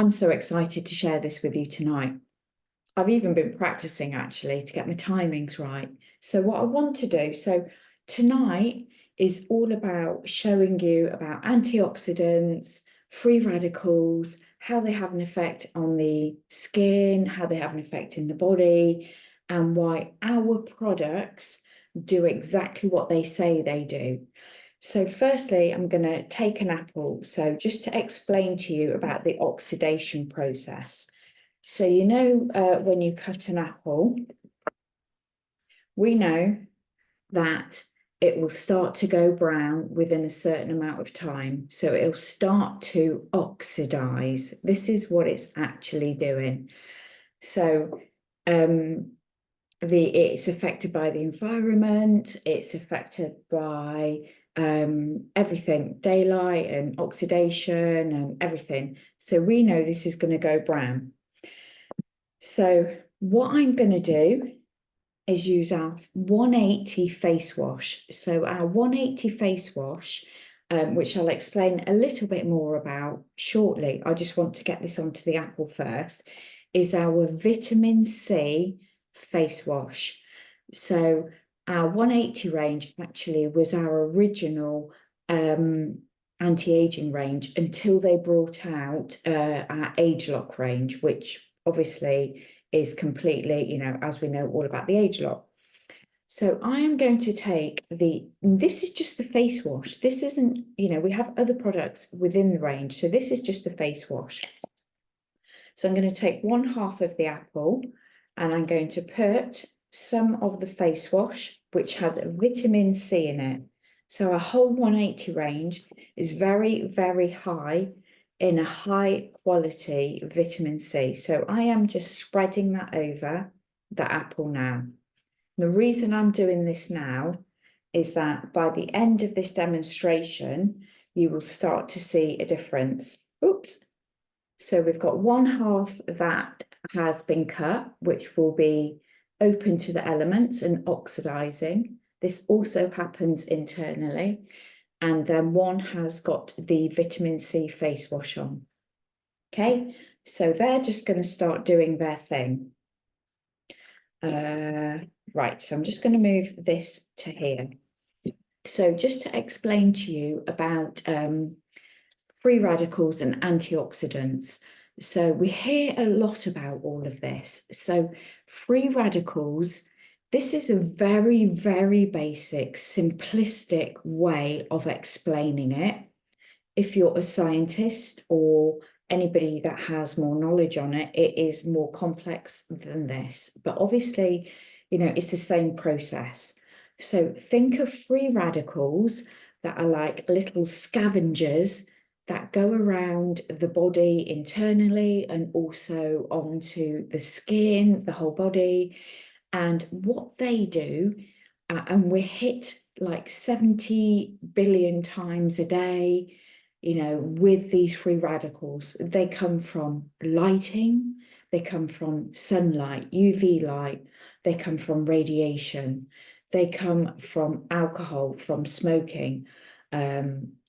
I'm so excited to share this with you tonight. I've even been practicing actually to get my timings right. So what I want to do, so tonight is all about showing you about antioxidants, free radicals, how they have an effect on the skin, how they have an effect in the body, and why our products do exactly what they say they do. So firstly, I'm going to take an apple. So just to explain to you about the oxidation process. So when you cut an apple, we know that it will start to go brown within a certain amount of time. So it'll start to oxidize. This is what it's actually doing. So it's affected by the environment, it's affected by everything, daylight and oxidation and everything. So we know this is going to go brown. So what I'm going to do is use our 180 face wash. So our 180 face wash, which I'll explain a little bit more about shortly. I just want to get this onto the apple first, is our vitamin C face wash. So our 180 range actually was our original anti-aging range until they brought out our age lock range, which obviously is completely, as we know all about the age lock. So I am going to take this is just the face wash. This isn't, we have other products within the range. So this is just the face wash. So I'm going to take 1/2 of the apple and I'm going to put some of the face wash, which has vitamin C in it. So our whole 180 range is very, very high in a high quality vitamin C. So I am just spreading that over the apple now. The reason I'm doing this now is that by the end of this demonstration, you will start to see a difference. Oops. So we've got 1/2 that has been cut, which will be open to the elements and oxidizing. This also happens internally. And then one has got the vitamin C face wash on. Okay, so they're just going to start doing their thing. Right, so I'm just going to move this to here. So just to explain to you about free radicals and antioxidants. So we hear a lot about all of this. So free radicals, this is a very, very basic, simplistic way of explaining it. If you're a scientist or anybody that has more knowledge on it, it is more complex than this. But obviously, it's the same process. So think of free radicals that are like little scavengers that go around the body internally and also onto the skin, the whole body. And what they do, and we're hit like 70 billion times a day, with these free radicals. They come from lighting, they come from sunlight, UV light, they come from radiation, they come from alcohol, from smoking,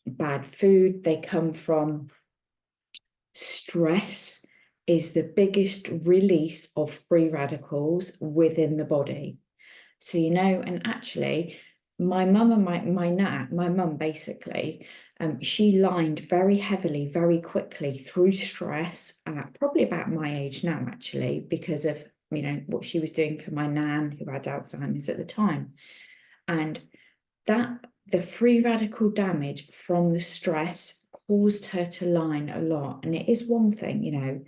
bad food, they come from stress is the biggest release of free radicals within the body. So, and actually, my mum and my mum basically, she lined very heavily, very quickly through stress, probably about my age now, actually, because of, what she was doing for my nan who had Alzheimer's at the time. And the free radical damage from the stress caused her to line a lot. And it is one thing,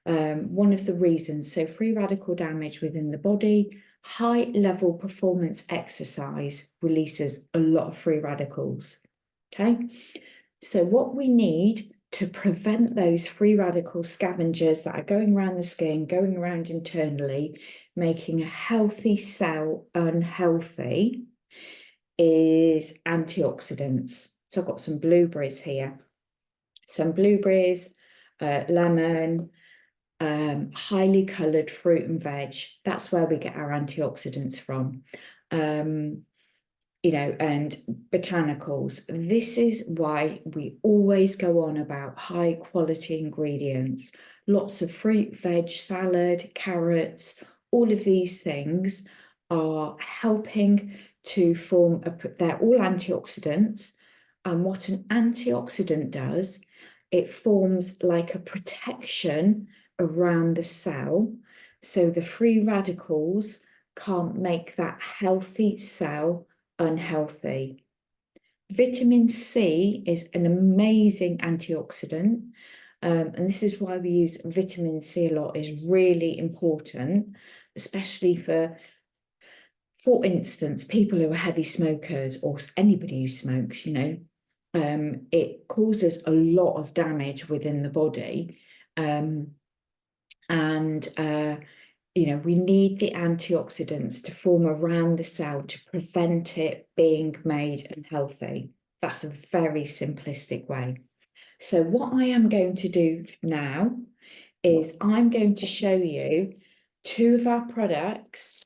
one of the reasons. So free radical damage within the body, high level performance exercise releases a lot of free radicals. Okay. So what we need to prevent those free radical scavengers that are going around the skin, going around internally, making a healthy cell unhealthy, is antioxidants. So I've got some blueberries here, some blueberries, lemon, highly coloured fruit and veg. That's where we get our antioxidants from. you know, and botanicals. This is why we always go on about high quality ingredients. Lots of fruit, veg, salad, carrots, all of these things are helping to form they're all antioxidants. And what an antioxidant does, it forms like a protection around the cell. So the free radicals can't make that healthy cell unhealthy. Vitamin C is an amazing antioxidant. And this is why we use vitamin C a lot, is really important, especially for instance, people who are heavy smokers or anybody who smokes, you know, it causes a lot of damage within the body. You know, we need the antioxidants to form around the cell to prevent it being made unhealthy. That's a very simplistic way. So what I am going to do now is I'm going to show you two of our products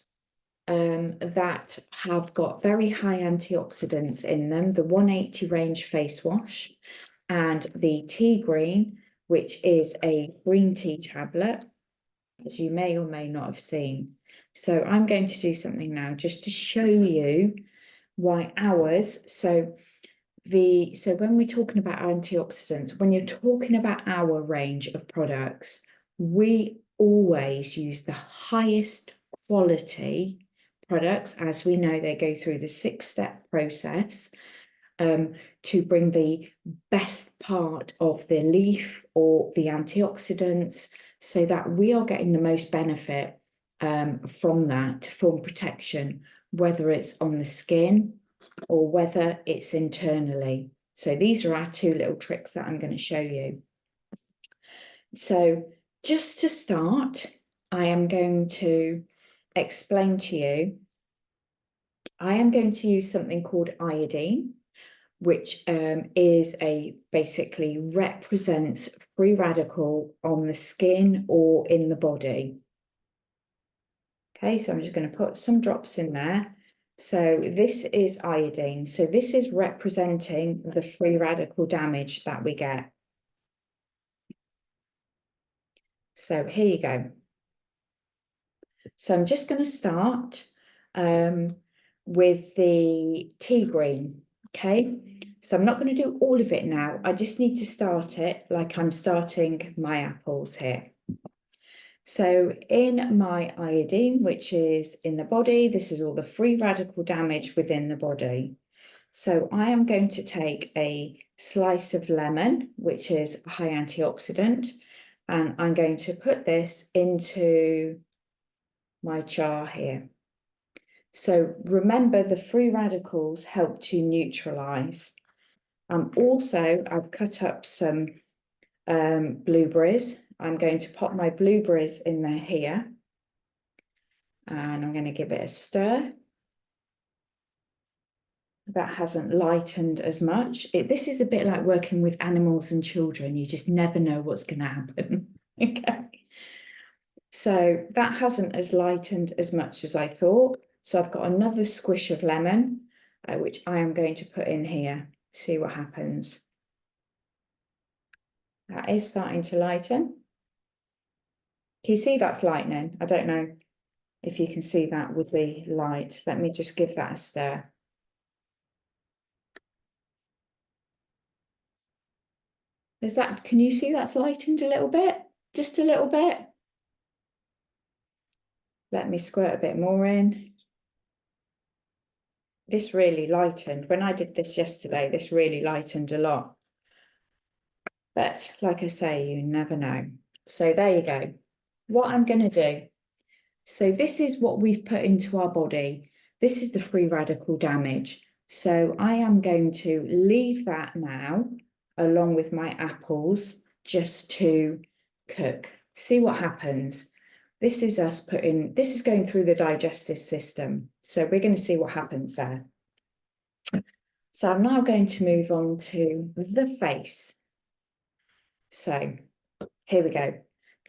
that have got very high antioxidants in them, the 180 range face wash and the tea green, which is a green tea tablet, as you may or may not have seen. So I'm going to do something now just to show you why ours, so when we're talking about antioxidants, when you're talking about our range of products, we always use the highest quality products. As we know, they go through the 6-step process to bring the best part of the leaf or the antioxidants, so that we are getting the most benefit from that to form protection, whether it's on the skin or whether it's internally. So these are our two little tricks that I'm going to show you. So just to start, I am going to explain to you, I am going to use something called iodine, which basically represents free radical on the skin or in the body. Okay, so I'm just going to put some drops in there. So this is iodine. So this is representing the free radical damage that we get. So here you go. So I'm just going to start with the tea green. Okay, so I'm not going to do all of it now. I just need to start it like I'm starting my apples here. So in my iodine, which is in the body, this is all the free radical damage within the body. So I am going to take a slice of lemon, which is a high antioxidant, and I'm going to put this into my jar here. So remember, the free radicals help to neutralize. I've cut up some blueberries. I'm going to pop my blueberries in there here, and I'm going to give it a stir. That hasn't lightened as much. This is a bit like working with animals and children. You just never know what's going to happen. Okay. So that hasn't as lightened as much as I thought. So I've got another squish of lemon, which I am going to put in here. See what happens. That is starting to lighten. Can you see that's lightening? I don't know if you can see that with the light. Let me just give that a stir. Can you see that's lightened a little bit? Just a little bit? Let me squirt a bit more in. This really lightened. When I did this yesterday, this really lightened a lot. But like I say, you never know. So there you go. What I'm going to do. So this is what we've put into our body. This is the free radical damage. So I am going to leave that now, along with my apples, just to cook. See what happens. This is going through the digestive system. So we're going to see what happens there. So I'm now going to move on to the face. So here we go.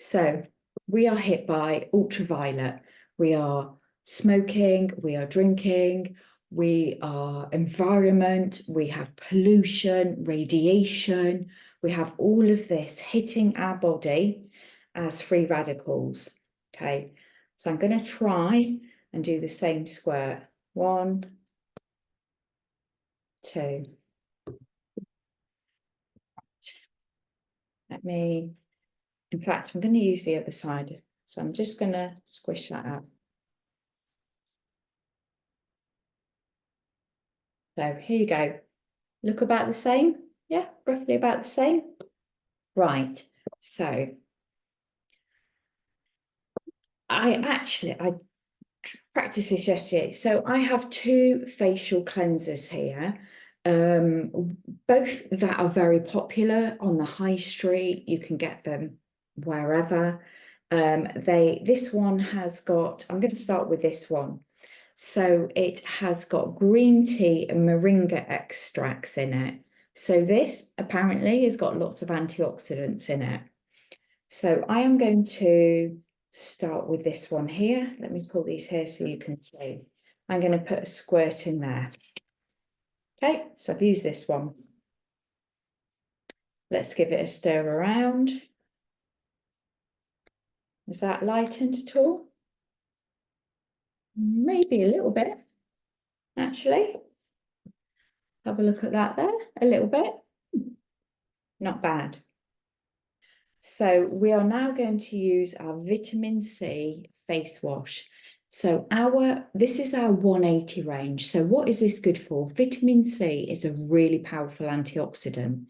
So we are hit by ultraviolet. We are smoking, we are drinking, we are environment, we have pollution, radiation, we have all of this hitting our body as free radicals. Okay, so I'm going to try and do the same squirt. 1, 2. In fact, I'm going to use the other side. So I'm just going to squish that out. So here you go. Look about the same. Yeah, roughly about the same. Right. So I practiced this yesterday. So I have 2 facial cleansers here. Both that are very popular on the high street. You can get them wherever. This one has got, I'm going to start with this one. So it has got green tea and moringa extracts in it. So this apparently has got lots of antioxidants in it. So I am going to start with this one here. Let me pull these here so you can see. I'm going to put a squirt in there. Okay, so I've used this one. Let's give it a stir around. Is that lightened at all? Maybe a little bit, actually. Have a look at that there, a little bit. Not bad. So we are now going to use our vitamin C face wash. So this is our 180 range. So what is this good for? Vitamin C is a really powerful antioxidant.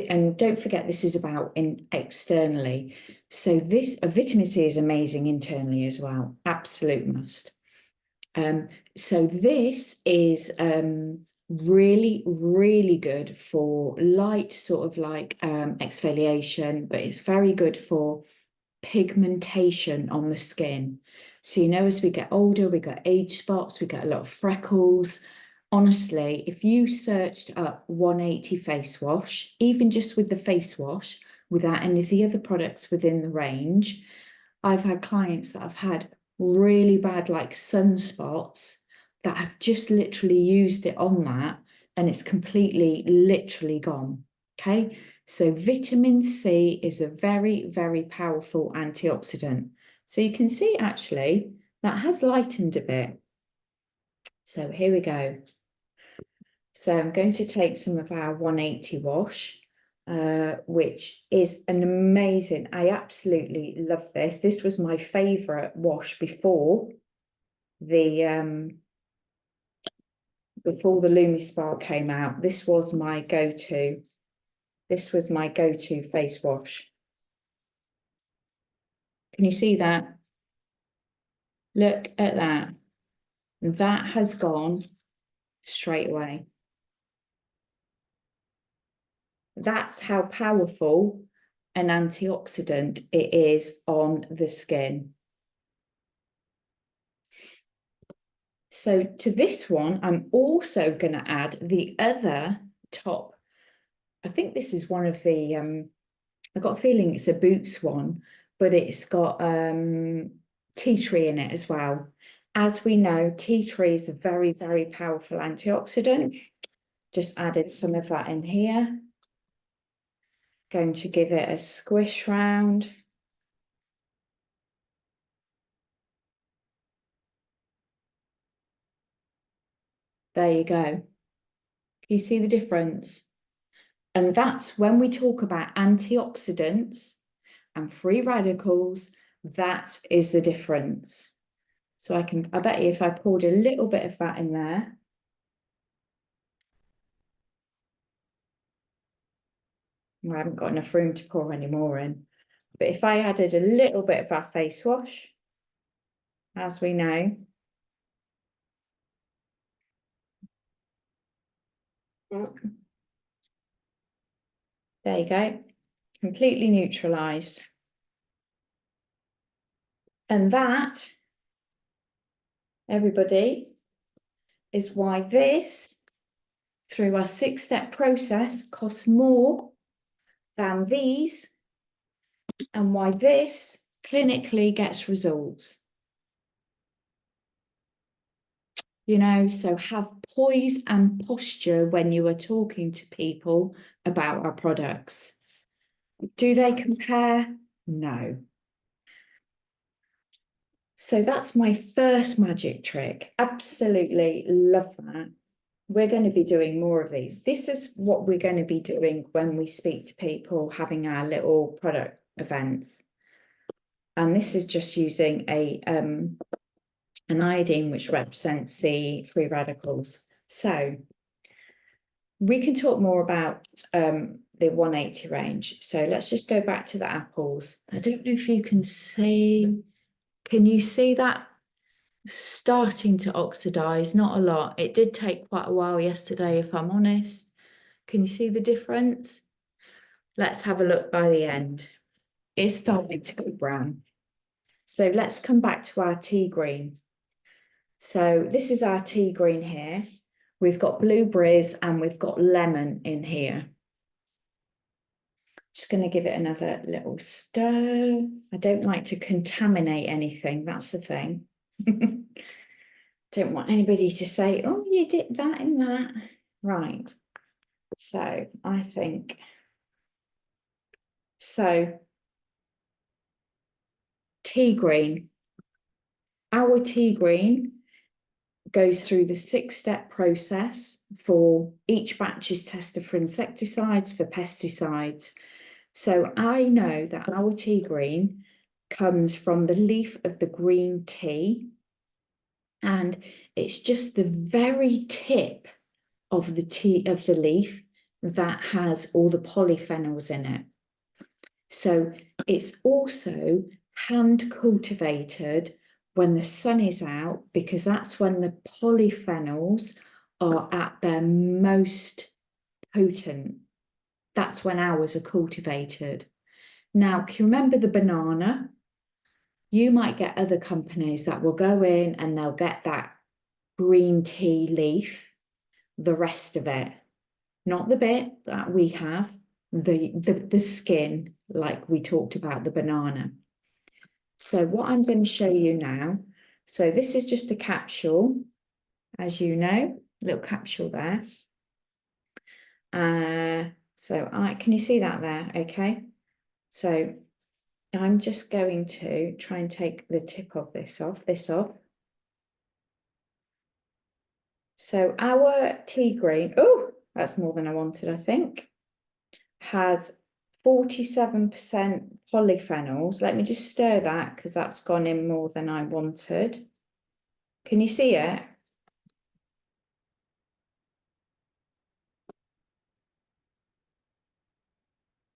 And don't forget, this is about externally. So vitamin C is amazing internally as well. Absolute must. So this is really, really good for light sort of like exfoliation, but it's very good for pigmentation on the skin. So, you know, as we get older, we get age spots, we get a lot of freckles. Honestly, if you searched up 180 face wash, even just with the face wash, without any of the other products within the range, I've had clients that have had really bad like sunspots that have just literally used it on that and it's completely literally gone. Okay, so vitamin C is a very, very powerful antioxidant. So you can see actually that has lightened a bit. So here we go. So I'm going to take some of our 180 wash, which is an amazing, I absolutely love this. This was my favourite wash before the LumiSpa came out. This was my go-to. This was my go-to face wash. Can you see that? Look at that. That has gone straight away. That's how powerful an antioxidant it is on the skin. So to this one, I'm also going to add the other top. I think this is one of the, I've got a feeling it's a Boots one, but it's got tea tree in it as well. As we know, tea tree is a very, very powerful antioxidant. Just added some of that in here. Going to give it a squish round. There you go. Can you see the difference? And that's when we talk about antioxidants and free radicals, that is the difference. So I bet you if I poured a little bit of that in there. I haven't got enough room to pour any more in. But if I added a little bit of our face wash, as we know, there you go, completely neutralised. And that, everybody, is why this, through our 6-step process, costs more than these, and why this clinically gets results. you know, so have poise and posture when you are talking to people about our products. Do they compare? No. So that's my first magic trick. Absolutely love that. We're going to be doing more of these. This is what we're going to be doing when we speak to people having our little product events. And this is just using an iodine which represents the free radicals. So we can talk more about the 180 range. So let's just go back to the apples. I don't know if you can see, can you see that starting to oxidize? Not a lot. It did take quite a while yesterday, if I'm honest. Can you see the difference? Let's have a look by the end. It's starting to go brown. So let's come back to our tea green. So this is our tea green here. We've got blueberries and we've got lemon in here. Just going to give it another little stir. I don't like to contaminate anything. That's the thing. Don't want anybody to say, oh, you did that and that. Right. So I think, so tea green. Our tea green goes through the 6-step process for each batch is tested for insecticides, for pesticides. So I know that our tea green comes from the leaf of the green tea, and it's just the very tip of the tea of the leaf that has all the polyphenols in it. So it's also hand cultivated when the sun is out, because that's when the polyphenols are at their most potent. That's when ours are cultivated. Now, can you remember the banana? You might get other companies that will go in and they'll get that green tea leaf, the rest of it, not the bit that we have, the skin, like we talked about the banana. So what I'm going to show you now, so this is just a capsule, as you know, little capsule there. Can you see that there? Okay. So I'm just going to try and take the tip of this off. So our tea green, oh, that's more than I wanted, I think, has 47% polyphenols. Let me just stir that because that's gone in more than I wanted. Can you see it?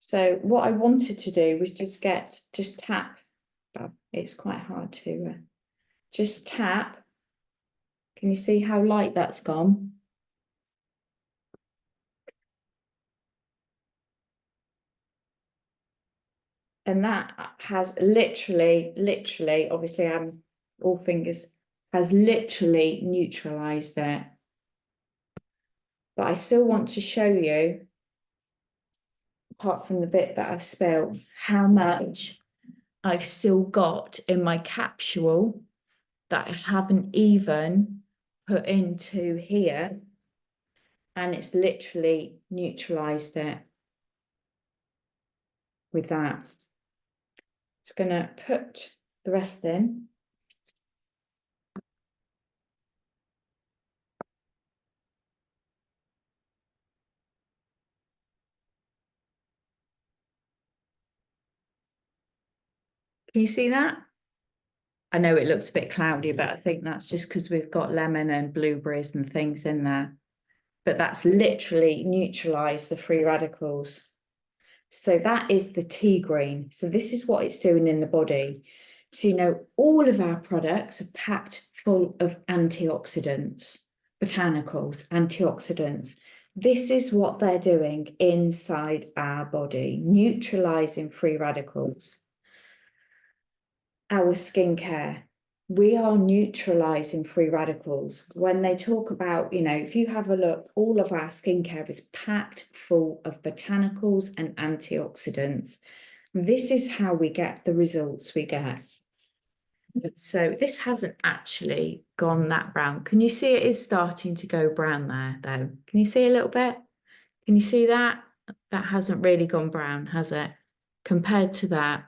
So what I wanted to do was just tap. Oh, it's quite hard to just tap. Can you see how light that's gone? And that has literally, obviously I'm all fingers, has literally neutralized it. But I still want to show you, apart from the bit that I've spilled, how much I've still got in my capsule that I haven't even put into here. And it's literally neutralized it with that. Just going to put the rest in. Can you see that? I know it looks a bit cloudy, but I think that's just because we've got lemon and blueberries and things in there. But that's literally neutralized the free radicals. So that is the tea green. So this is what it's doing in the body. So, you know, all of our products are packed full of antioxidants, botanicals, antioxidants. This is what they're doing inside our body, neutralizing free radicals. Our skincare, we are neutralizing free radicals. When they talk about, you know, if you have a look, all of our skincare is packed full of botanicals and antioxidants. This is how we get the results we get. So this hasn't actually gone that brown. Can you see it is starting to go brown there, though? Can you see a little bit? Can you see that? That hasn't really gone brown, has it? Compared to that,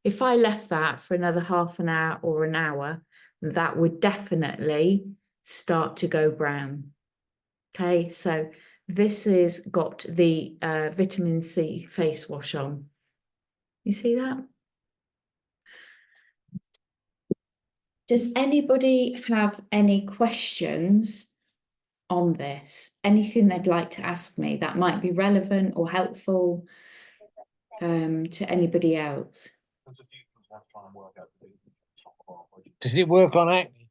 if I left that for another half an hour or an hour, that would definitely start to go brown. Okay, so this has got the vitamin C face wash on. You see that? Does anybody have any questions on this? Anything they'd like to ask me that might be relevant or helpful to anybody else? Does it work on acne?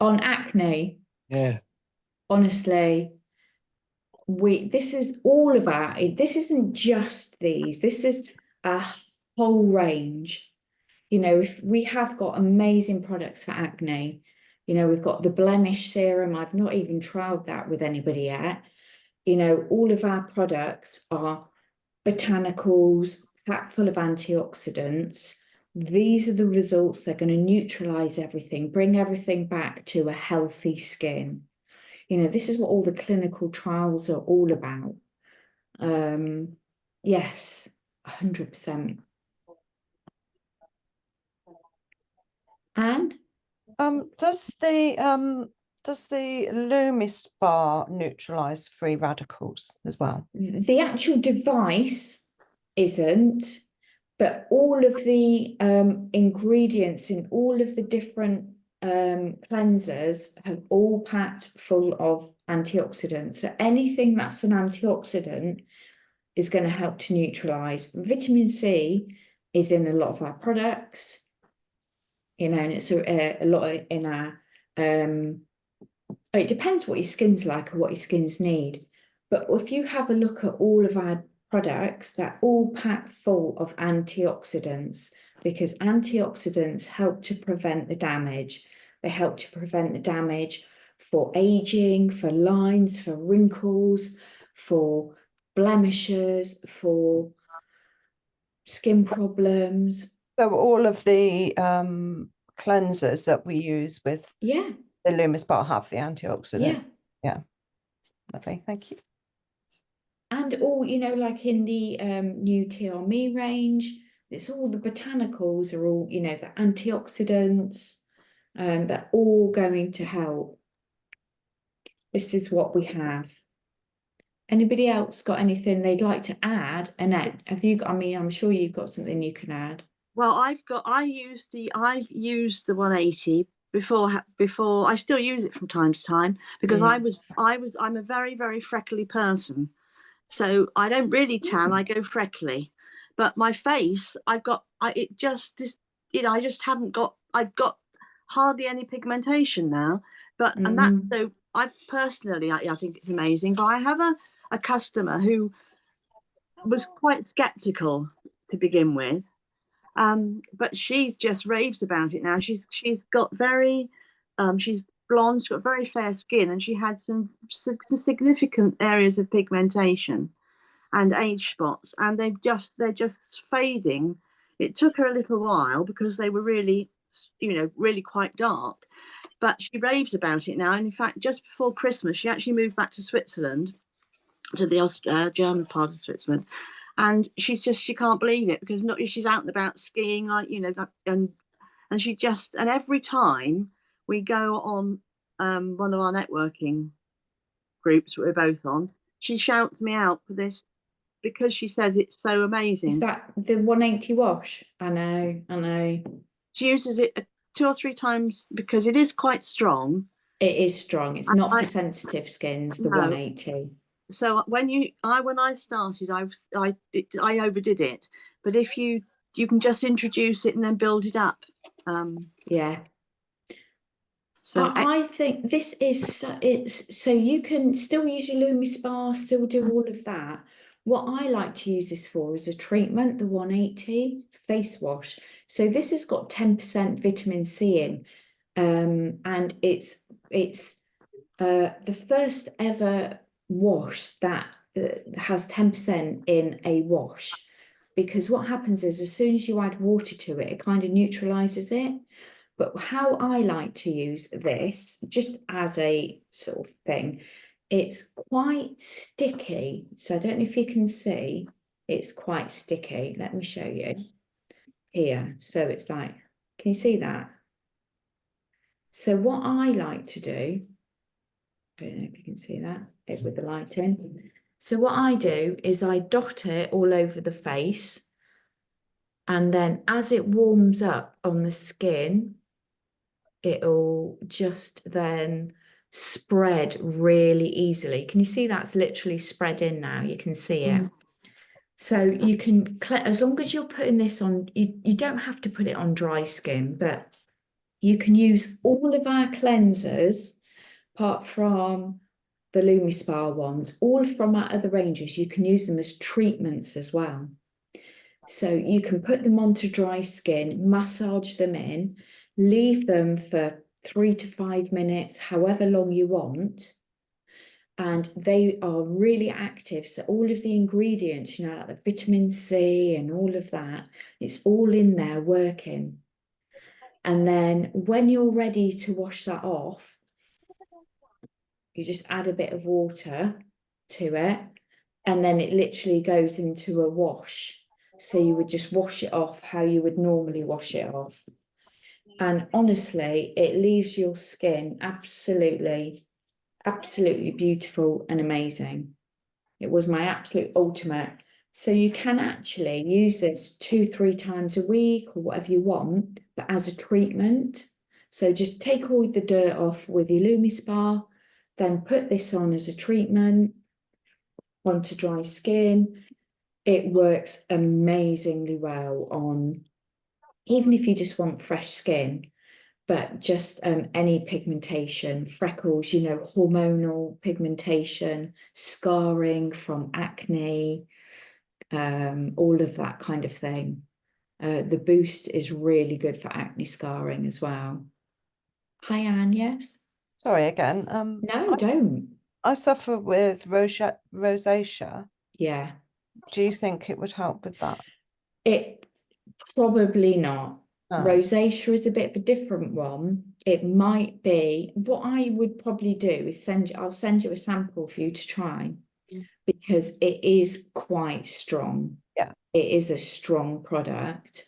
On acne? Yeah. Honestly, this is all about it. This isn't just these. This is a whole range. You know, if we have got amazing products for acne, you know, we've got the blemish serum. I've not even trialed that with anybody yet. You know, all of our products are botanicals, packed full of antioxidants. These are the results. They're going to neutralize everything, bring everything back to a healthy skin. You know, this is what all the clinical trials are all about. Yes, 100%. Anne? Does the Loomis bar neutralize free radicals as well? The actual device isn't, but all of the ingredients in all of the different cleansers have all packed full of antioxidants. So anything that's an antioxidant is going to help to neutralize. Vitamin C is in a lot of our products, you know, and it's a lot in our it depends what your skin's like or what your skin's need. But if you have a look at all of our products, they're all packed full of antioxidants, because antioxidants help to prevent the damage. They help to prevent the damage for aging, for lines, for wrinkles, for blemishes, for skin problems. So all of the cleansers that we use with Yeah. the Loomis bar have the antioxidant. Yeah. Yeah. Lovely. Thank you. And all, you know, like in the new TRME range, it's all the botanicals are all, you know, the antioxidants, they're all going to help. This is what we have. Anybody else got anything they'd like to add? Annette, have you got, I mean, I'm sure you've got something you can add. Well, I've used the 180 before. I still use it from time to time because I'm a very, very freckly person. So I don't really tan, I go freckly. But my face, I've got I just haven't got, I've got hardly any pigmentation now. But and that, so I personally I think it's amazing. But I have a customer who was quite skeptical to begin with. But she's just raves about it now. She's got very she's blonde, she's got very fair skin, and she had some significant areas of pigmentation and age spots, and they're just fading. It took her a little while because they were really, you know, really quite dark, but she raves about it now. And in fact, just before Christmas, she actually moved back to Switzerland, to the German part of Switzerland, and she can't believe it because she's out and about skiing, like, you know, and she just, and every time we go on one of our networking groups we're both on, she shouts me out for this because she says it's so amazing. Is that the 180 wash? I know. She uses it 2 or 3 times because it is quite strong. It is strong. It's not for sensitive skins, the 180. So when I started, I overdid it. But if you can just introduce it and then build it up. Yeah. So I think this is, it's so you can still use your Loomis bar, still do all of that. What I like to use this for is a treatment, the 180 face wash. So this has got 10% vitamin C in, and it's the first ever wash that has 10% in a wash, because what happens is as soon as you add water to it, it kind of neutralizes it. But how I like to use this, just as a sort of thing, it's quite sticky. So I don't know if you can see, it's quite sticky. Let me show you here. So it's like, can you see that? So what I like to do, I don't know if you can see that with the light in. So what I do is I dot it all over the face. And then as it warms up on the skin, it'll just then spread really easily. Can you see that's literally spread in now? You can see it. So you can, as long as you're putting this on, you don't have to put it on dry skin, but you can use all of our cleansers, apart from the LumiSpa ones, all from our other ranges, you can use them as treatments as well. So you can put them onto dry skin, massage them in, leave them for 3 to 5 minutes, however long you want. And they are really active. So all of the ingredients, you know, like the vitamin C and all of that, it's all in there working. And then when you're ready to wash that off, you just add a bit of water to it, and then it literally goes into a wash. So you would just wash it off how you would normally wash it off. And honestly, it leaves your skin absolutely beautiful and amazing. It was my absolute ultimate. So you can actually use this 2-3 times a week or whatever you want, but as a treatment. So just take all the dirt off with your LumiSpa, then put this on as a treatment onto dry skin. It works amazingly well on, even if you just want fresh skin, but just any pigmentation, freckles, you know, hormonal pigmentation, scarring from acne, all of that kind of thing. The boost is really good for acne scarring as well. Hi, Anne, yes? Sorry again. No, don't. I suffer with rosacea. Yeah. Do you think it would help with that? It probably not. No. Rosacea is a bit of a different one. It might be, what I would probably do is I'll send you a sample for you to try, because it is quite strong. Yeah. It is a strong product.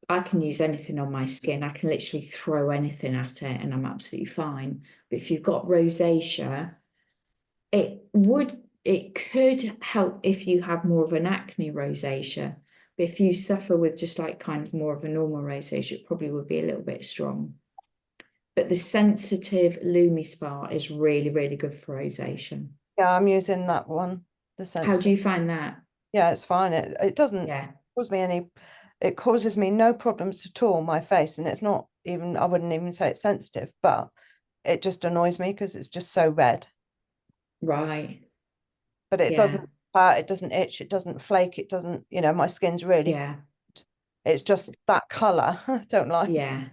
I can use anything on my skin. I can literally throw anything at it and I'm absolutely fine. But if you've got rosacea, it could help if you have more of an acne rosacea. But if you suffer with just like kind of more of a normal rosacea, it probably would be a little bit strong. But the sensitive LumiSpa is really, really good for rosacea. Yeah, I'm using that one. How do you find that? Yeah, it's fine. It doesn't cause me any, it causes me no problems at all on my face. And it's not even, I wouldn't even say it's sensitive, but it just annoys me because it's just so red. Right. But it doesn't hurt, it doesn't itch, it doesn't flake, it doesn't, you know, my skin's really, it's just that colour I don't like. Yeah.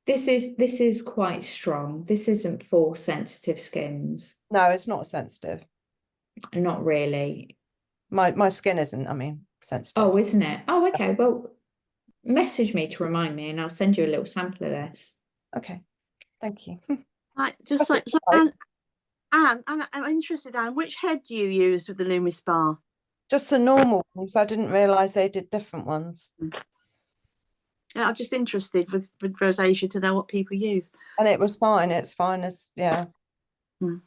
This is quite strong. This isn't for sensitive skins. No, it's not sensitive. Not really. My skin isn't, I mean, sensitive. Oh, isn't it? Oh, okay. Well, message me to remind me and I'll send you a little sample of this. Okay. Thank you. Right, just so Anne, I'm interested, Anne, which head do you use with the LumiSpa? Just the normal ones. I didn't realise they did different ones. Yeah, I'm just interested with rosacea to know what people use. And it was fine. It's fine as, yeah. Mm.